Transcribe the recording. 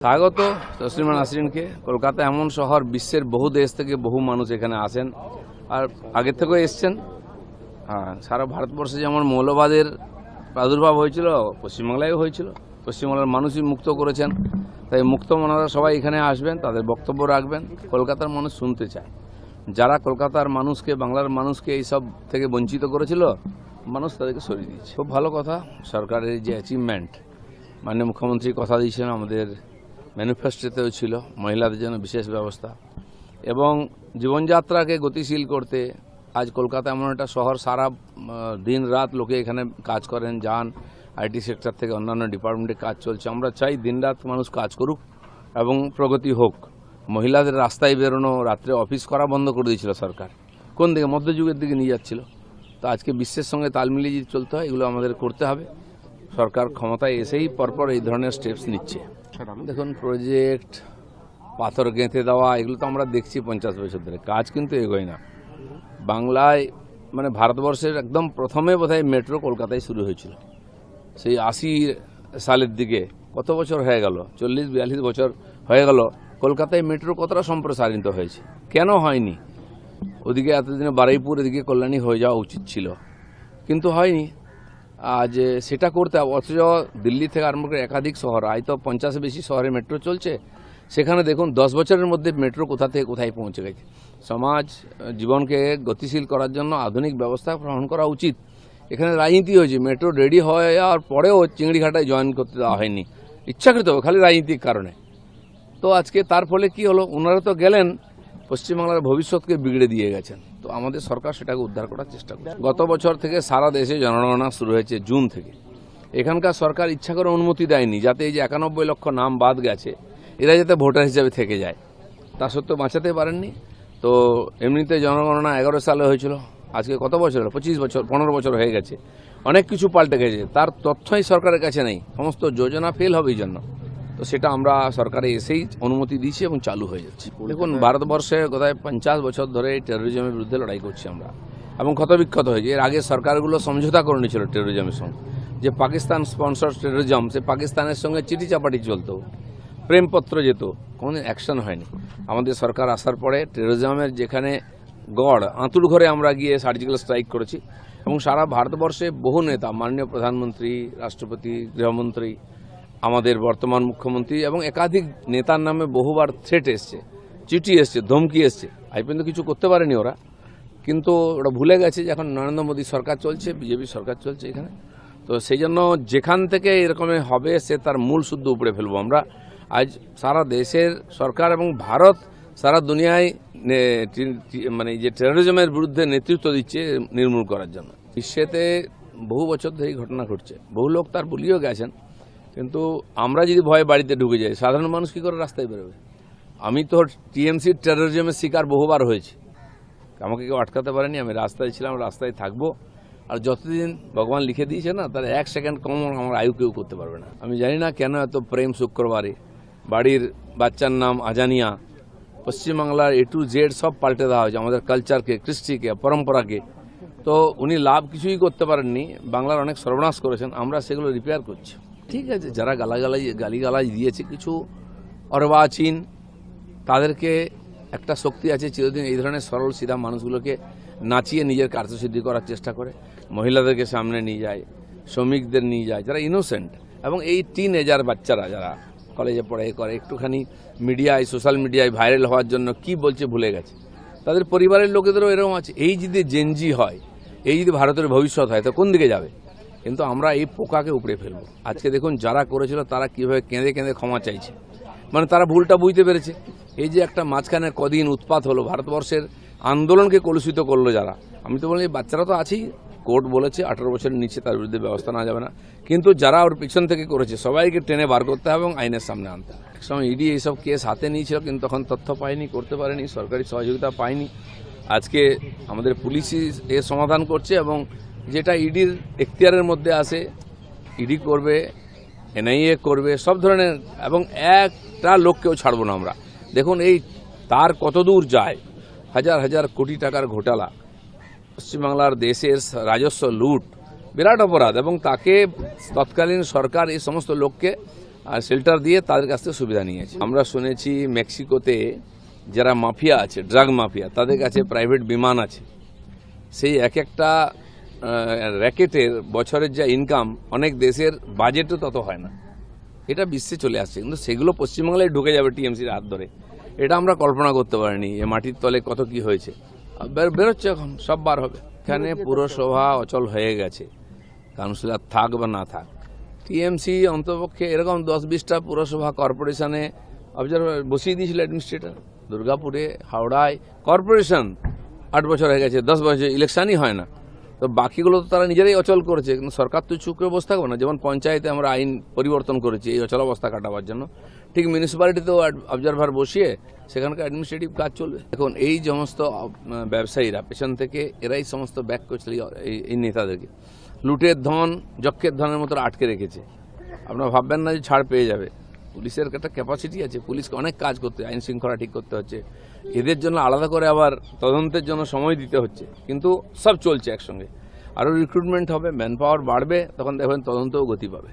স্বাগত তসলিমা নাসরিনকে। কলকাতা এমন শহর, বিশ্বের বহু দেশ থেকে বহু মানুষ এখানে আসেন আর আগের থেকেও এসছেন। সারা ভারতবর্ষে যেমন মৌলবাদের প্রাদুর্ভাব হয়েছিল, পশ্চিমবাংলায়ও হয়েছিল। পশ্চিমবাংলার মানুষই মুক্ত করেছেন, তাই মুক্ত মনারা সবাই এখানে আসবেন, তাদের বক্তব্য রাখবেন। কলকাতার মানুষ শুনতে চায়। যারা কলকাতার মানুষকে, বাংলার মানুষকে এইসব থেকে বঞ্চিত করেছিল, মানুষ তাদেরকে সরিয়ে দিয়েছে। খুব ভালো কথা। সরকারের যে অ্যাচিভমেন্ট, মাননীয় মুখ্যমন্ত্রী কথা দিয়েছেন, আমাদের ম্যানিফেস্টোতেও ছিল মহিলাদের জন্য বিশেষ ব্যবস্থা এবং জীবনযাত্রাকে গতিশীল করতে। আজ কলকাতা এমন একটা শহর, সারা দিন রাত লোকে এখানে কাজ করেন, যান। আইটি সেক্টর থেকে অন্যান্য ডিপার্টমেন্টে কাজ চলছে। আমরা চাই দিন রাত মানুষ কাজ করুক এবং প্রগতি হোক। মহিলাদের রাস্তায় বেরোনো, রাত্রে অফিস করা বন্ধ করে দিয়েছিল সরকার। কোন দিকে? মধ্যযুগের দিকে নিয়ে যাচ্ছিল। তো আজকে বিশ্বের সঙ্গে তাল মিলিয়ে যদি চলতে হয়, এগুলো আমাদের করতে হবে। সরকার ক্ষমতায় এসেই পরপর এই ধরনের স্টেপস নিচ্ছে। দেখুন, প্রজেক্ট, পাথর গেঁথে দেওয়া, এগুলো তো আমরা দেখছি 50 বছর ধরে। কাজ কিন্তু এগোয় না। বাংলায় মানে ভারতবর্ষের একদম প্রথমে বোধহয় মেট্রো কলকাতায় শুরু হয়েছিল সেই 80 সালের দিকে। কত বছর হয়ে গেল? 40-42 বছর হয়ে গেল। কলকাতায় মেট্রো কতটা সম্প্রসারিত হয়েছে? কেন হয়নি? ওদিকে এতদিনে বারুইপুর, এদিকে কল্যাণী হয়ে যাওয়া উচিত ছিল, কিন্তু হয়নি। আজ সেটা করতে, অথচ দিল্লি থেকে আরম্ভ করে একাধিক শহর, আজ তো 50 বেশি শহরে মেট্রো চলছে। সেখানে দেখুন 10 বছরের মধ্যে মেট্রো কোথা থেকে কোথায় পৌঁছে গেছে। সমাজ জীবনকে গতিশীল করার জন্য আধুনিক ব্যবস্থা গ্রহণ করা উচিত। এখানে রাজনীতি হয়েছে। মেট্রো রেডি হয়ে যাওয়ার পরেও চিংড়িঘাটায় জয়েন করতে দেওয়া হয়নি, ইচ্ছাকৃত, খালি রাজনীতির কারণে। তো আজকে তার ফলে কি হলো? ওনারা তো গেলেন, পশ্চিমবাংলার ভবিষ্যৎকে বিগড়ে দিয়ে গেছেন। তো আমাদের সরকার সেটাকে উদ্ধার করার চেষ্টা করছে। গত বছর থেকে সারা দেশে জনগণনা শুরু হয়েছে, জুন থেকে। এখানকার সরকার ইচ্ছা করে অনুমতি দেয়নি যাতে এই যে 91 লক্ষ নাম বাদ গেছে, এরা যাতে ভোটার হিসেবে থেকে যায়। তা সত্ত্বেও বাঁচাতে পারেননি। তো এমনিতে জনগণনা 11 সালে হয়েছিল। আজকে কত বছর হলো? 25 বছর, 15 বছর হয়ে গেছে। অনেক কিছু পাল্টে গেছে। তার তথ্যই সরকারের কাছে নেই। সমস্ত যোজনা ফেল হবে এই জন্য। তো সেটা আমরা সরকারে এসেই অনুমতি দিয়েছি এবং চালু হয়ে যাচ্ছে। দেখুন, ভারতবর্ষে কোথায় 50 বছর ধরে টেরোরিজমের বিরুদ্ধে লড়াই করছি আমরা এবং ক্ষতবিক্ষত হয়েছে। এর আগে সরকারগুলো সমঝোতা করে নিয়েছিল টেরোরিজমের সঙ্গে, যে পাকিস্তান স্পন্সর টেরোরিজম, সে পাকিস্তানের সঙ্গে চিঠি চাপাটি চলতো, প্রেমপত্র যেত, কোনোদিন অ্যাকশন হয়নি। আমাদের সরকার আসার পরে টেরোরিজমের যেখানে গড়, আঁতুড় ঘরে আমরা গিয়ে সার্জিক্যাল স্ট্রাইক করেছি এবং সারা ভারতবর্ষে বহু নেতা, মাননীয় প্রধানমন্ত্রী, রাষ্ট্রপতি, গৃহমন্ত্রী, আমাদের বর্তমান মুখ্যমন্ত্রী এবং একাধিক নেতার নামে বহুবার থ্রেট এসছে, চিঠি এসছে, ধমকি এসছে। আজ পর্যন্ত কিছু করতে পারেনি ওরা, কিন্তু ওরা ভুলে গেছে যে এখন নরেন্দ্র মোদী সরকার চলছে, বিজেপি সরকার চলছে এখানে। তো সেই জন্য যেখান থেকে এরকম হবে, সে তার মূল শুদ্ধ উপড়ে ফেলবো আমরা। আজ সারা দেশের সরকার এবং ভারত সারা দুনিয়ায় মানে যে টেরোরিজমের বিরুদ্ধে নেতৃত্ব দিচ্ছে নির্মূল করার জন্য। বিশ্বেতে বহু বছর ধরে এই ঘটনা ঘটছে, বহু লোক তার বলিও গেছেন। কিন্তু আমরা যদি ভয়ে বাড়িতে ঢুকে যাই, সাধারণ মানুষ কী করে রাস্তায় বেরোবে? আমি তো টিএমসির টেরোরিজমের শিকার বহুবার হয়েছি, আমাকে কেউ আটকাতে পারেনি। আমি রাস্তায় ছিলাম, রাস্তায় থাকবো। আর যতদিন ভগবান লিখে দিয়েছে না, তার 1 সেকেন্ড কম আমার আয়ু কেউ করতে পারবে না। আমি জানি না কেন এত প্রেম শুক্রবারে। বাড়ির বাচ্চার নাম আজানিয়া। পশ্চিমবাংলার A to Z সব পাল্টে দেওয়া হয়েছে, আমাদের কালচারকে, কৃষ্টিকে, পরম্পরাকে। তো উনি লাভ কিছুই করতে পারেননি, বাংলার অনেক সর্বনাশ করেছেন। আমরা সেগুলো রিপেয়ার করছি। ঠিক আছে, যারা গালিগালাজ দিয়েছে, কিছু অর্বাচীন, তাদেরকে একটা শক্তি আছে চিরদিন এই ধরনের সরল সিধা মানুষগুলোকে নাচিয়ে নিজের কার্যসিদ্ধি করার চেষ্টা করে। মহিলাদেরকে সামনে নিয়ে যায়, শ্রমিকদের নিয়ে যায়, যারা ইনোসেন্ট, এবং এই টিনেজার বাচ্চারা যারা কলেজে পড়ে করে, একটুখানি মিডিয়ায়, সোশ্যাল মিডিয়ায় ভাইরাল হওয়ার জন্য কি বলছে ভুলে গেছে। তাদের পরিবারের লোকেদেরও এরকম আছে। এই যদি জেনজি হয়, এই যদি ভারতের ভবিষ্যৎ হয়, তো কোন দিকে যাবে? কিন্তু আমরা এই পোকাকে উপড়ে ফেলবো। আজকে দেখুন, যারা করেছিল তারা কীভাবে কেঁদে কেঁদে ক্ষমা চাইছে, মানে তারা ভুলটা বুঝতে পেরেছে। এই যে একটা মাঝখানে কদিন উৎপাত হলো, ভারতবর্ষের আন্দোলনকে কলুষিত করলো যারা। আমি তো বলি, বাচ্চারা তো আছেই, কোর্ট বলেছে 18 বছরের নিচে তার বিরুদ্ধে ব্যবস্থা নেওয়া যাবে না। কিন্তু যারা ওর পিছন থেকে করেছে সবাইকে টেনে বার করতে হবে এবং আইনের সামনে আনতে হবে। একসময় ইডি এইসব কেস হাতে নিয়েছিল, কিন্তু তখন তথ্য পায়নি, করতে পারেনি, সরকারি সহযোগিতা পায়নি। আজকে আমাদের পুলিশই এর সমাধান করছে এবং যেটা ইডির এখতিয়ারের মধ্যে আসে, ইডি করবে, এনআইএ করবে, সব ধরনের, এবং একটা লোককেও ছাড়বো না আমরা। দেখুন এই তার কত দূর যায়, হাজার হাজার কোটি টাকার ঘোটালা, পশ্চিমবাংলার দেশের রাজস্ব লুট, বিরাট অপরাধ। এবং তাকে তৎকালীন সরকার এই সমস্ত লোককে আর শেল্টার দিয়ে তাদের কাছ থেকে সুবিধা নিয়েছে। আমরা শুনেছি মেক্সিকোতে যারা মাফিয়া আছে, ড্রাগ মাফিয়া, তাদের কাছে প্রাইভেট বিমান আছে। সেই এক একটা র্যাকেটের বছরের যা ইনকাম অনেক দেশের বাজেটও তত হয় না। এটা বিশ্বে চলে আসছে, কিন্তু সেগুলো পশ্চিমবাংলায় ঢুকে যাবে টিএমসির হাত ধরে। এটা আমরা কল্পনা করতে পারিনি, এ মাটির তলে কত কি হয়েছে। বেরোচ্ছে, এখন সব বার হবে। এখানে পুরসভা অচল হয়ে গেছে, কাউন্সিলর থাক বা না থাক। টিএমসি অন্তপক্ষে এরকম 10-20টা পুরসভা কর্পোরেশনে অবজারভার বসিয়ে দিয়েছিল অ্যাডমিনিস্ট্রেটর। দুর্গাপুরে, হাওড়ায় কর্পোরেশন 8 বছর হয়ে গেছে, 10 বছর ইলেকশনই হয় না। তো বাকিগুলো তো তারা নিজেরাই অচল করেছে, কিন্তু সরকার তো চুপ করে বসে থাকবে না। যেমন পঞ্চায়েতে আমরা আইন পরিবর্তন করেছি এই অচল অবস্থা কাটাবার জন্য, ঠিক মিউনিসিপ্যালিটিতেও অবজারভার বসিয়ে সেখানকার অ্যাডমিনিস্ট্রেটিভ কাজ চলবে। এখন এই সমস্ত ব্যবসায়ীরা পেছন থেকে এরাই সমস্ত ব্যাক করছিল এই নেতাদেরকে, লুটের ধন, যক্ষের ধনের মতো আটকে রেখেছে। আপনারা ভাববেন না যে ছাড় পেয়ে যাবে। পুলিশের একটা ক্যাপাসিটি আছে, পুলিশকে অনেক কাজ করতে, আইন শৃঙ্খলা ঠিক করতে হচ্ছে। এদের জন্য আলাদা করে আবার তদন্তের জন্য সময় দিতে হচ্ছে, কিন্তু সব চলছে একসঙ্গে। আরও রিক্রুটমেন্ট হবে, ম্যান পাওয়ার বাড়বে, তখন দেখবেন তদন্তও গতি পাবে।